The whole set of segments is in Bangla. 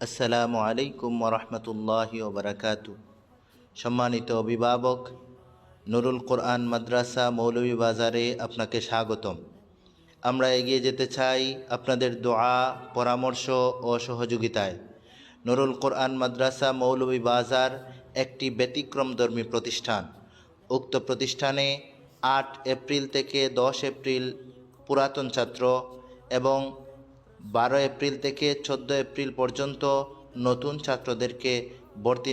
আসসালামু আলাইকুম ওরহমতুল্লাহি ওবরাকাতু। সম্মানিত অভিভাবক, নুরুল কোরআন মাদ্রাসা মৌলভীবাজারে আপনাকে স্বাগতম। আমরা এগিয়ে যেতে চাই আপনাদের দোয়া, পরামর্শ ও সহযোগিতায়। নুরুল কোরআন মাদ্রাসা মৌলভীবাজার একটি ব্যতিক্রমধর্মী প্রতিষ্ঠান। উক্ত প্রতিষ্ঠানে 8 এপ্রিল থেকে 10 এপ্রিল পুরাতন ছাত্র এবং 12 এপ্রিল থেকে 14 এপ্রিল পর্যন্ত নতুন ছাত্রদেরকে ভর্তি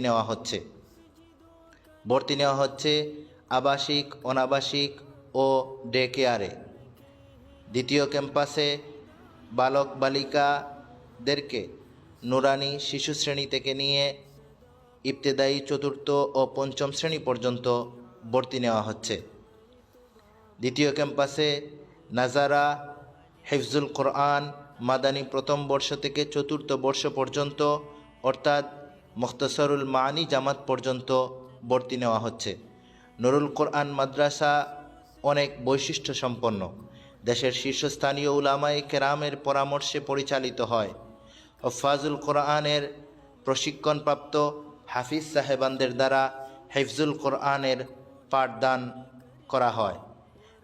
নেওয়া হচ্ছে আবাসিক, অনাবাসিক ও ডে কেয়ারে। দ্বিতীয় ক্যাম্পাসে বালক বালিকাদেরকে নুরানি শিশু শ্রেণী থেকে নিয়ে ইবতেদায়ী 4র্থ ও 5ম শ্রেণী পর্যন্ত ভর্তি নেওয়া হচ্ছে। দ্বিতীয় ক্যাম্পাসে নাজারা, হিফজুল কোরআন, মাদানী 1ম বর্ষ থেকে 4র্থ বর্ষ পর্যন্ত অর্থাৎ মুখতাসরুল মানি জামাত পর্যন্ত ভর্তি নেওয়া হচ্ছে। নুরুল কোরআন মাদ্রাসা অনেক বৈশিষ্ট্য সম্পন্ন। দেশের শীর্ষস্থানীয় উলামায়ে কেরামের পরামর্শে পরিচালিত হয়। হফাজুল কোরআনের প্রশিক্ষণপ্রাপ্ত হাফিজ সাহেবানদের দ্বারা হিফজুল কোরআনের পাঠদান করা হয়।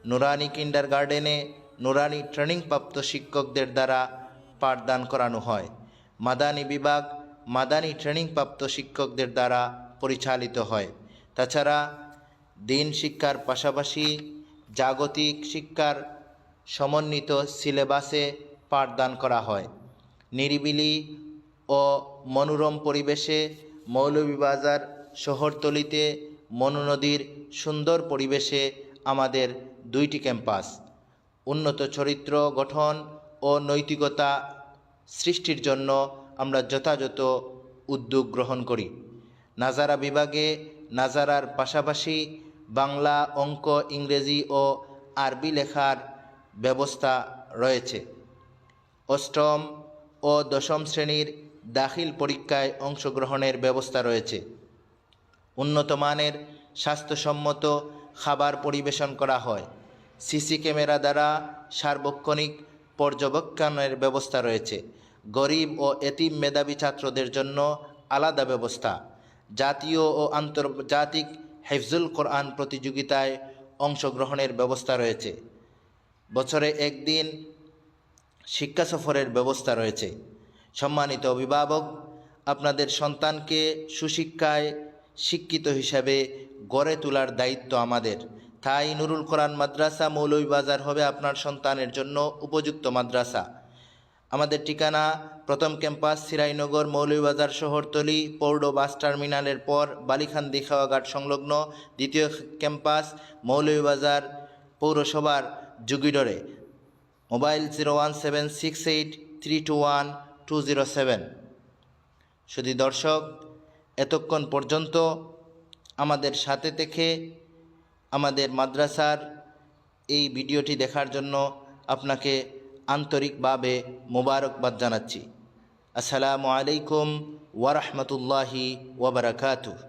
নুরানি কিন্ডারগার্ডেনে নুরানি ট্রেনিংপ্রাপ্ত শিক্ষকদের দ্বারা পাঠদান করানো হয়। মাদানী বিভাগ মাদানী ট্রেনিংপ্রাপ্ত শিক্ষকদের দ্বারা পরিচালিত হয়। তাছাড়া দিন শিক্ষার পাশাপাশি জাগতিক শিক্ষার সমন্বিত সিলেবাসে পাঠদান করা হয়। নিরিবিলি ও মনোরম পরিবেশে মৌলভীবাজার শহরতলিতে মনু নদীর সুন্দর পরিবেশে আমাদের 2টি ক্যাম্পাস। উন্নত চরিত্র গঠন ও নৈতিকতা সৃষ্টির জন্য আমরা যথাযথ উদ্যোগ গ্রহণ করি। নাজারা বিভাগে নাজারার পাশাপাশি বাংলা, অঙ্ক, ইংরেজি ও আরবি লেখার ব্যবস্থা রয়েছে। 8ম ও 10ম শ্রেণীর দাখিল পরীক্ষায় অংশগ্রহণের ব্যবস্থা রয়েছে। উন্নত মানের স্বাস্থ্যসম্মত খাবার পরিবেশন করা হয়। সিসি ক্যামেরা দ্বারা সার্বক্ষণিক পর্যবেক্ষণের ব্যবস্থা রয়েছে। গরিব ও এতিম মেধাবী ছাত্রদের জন্য আলাদা ব্যবস্থা। জাতীয় ও আন্তর্জাতিক হিফজুল কোরআন প্রতিযোগিতায় অংশগ্রহণের ব্যবস্থা রয়েছে। বছরে 1 দিন শিক্ষা সফরের ব্যবস্থা রয়েছে। সম্মানিত অভিভাবক, আপনাদের সন্তানকে সুশিক্ষায় শিক্ষিত হিসাবে গড়ে তোলার দায়িত্ব আমাদের। তাই নুরুল কোরআন মাদ্রাসা মৌলভীবাজার হবে আপনার সন্তানের জন্য উপযুক্ত মাদ্রাসা। আমাদের ঠিকানা 1ম ক্যাম্পাস সিরাইনগর, মৌলভীবাজার শহরতলি, পৌর বাস টার্মিনালের পর বালিখান্দি খাওয়াঘাট সংলগ্ন। দ্বিতীয় ক্যাম্পাস মৌলভীবাজার পৌরসভার জুগিডরে। মোবাইল 01768321207। শুধু দর্শক, এতক্ষণ পর্যন্ত আমাদের সাথে থেকে আমাদের মাদ্রাসার এই ভিডিওটি দেখার জন্য আপনাকে আন্তরিকভাবে মোবারকবাদ জানাচ্ছি। আসসালামু আলাইকুম ওয়া রাহমাতুল্লাহি ওয়া বারাকাতুহু।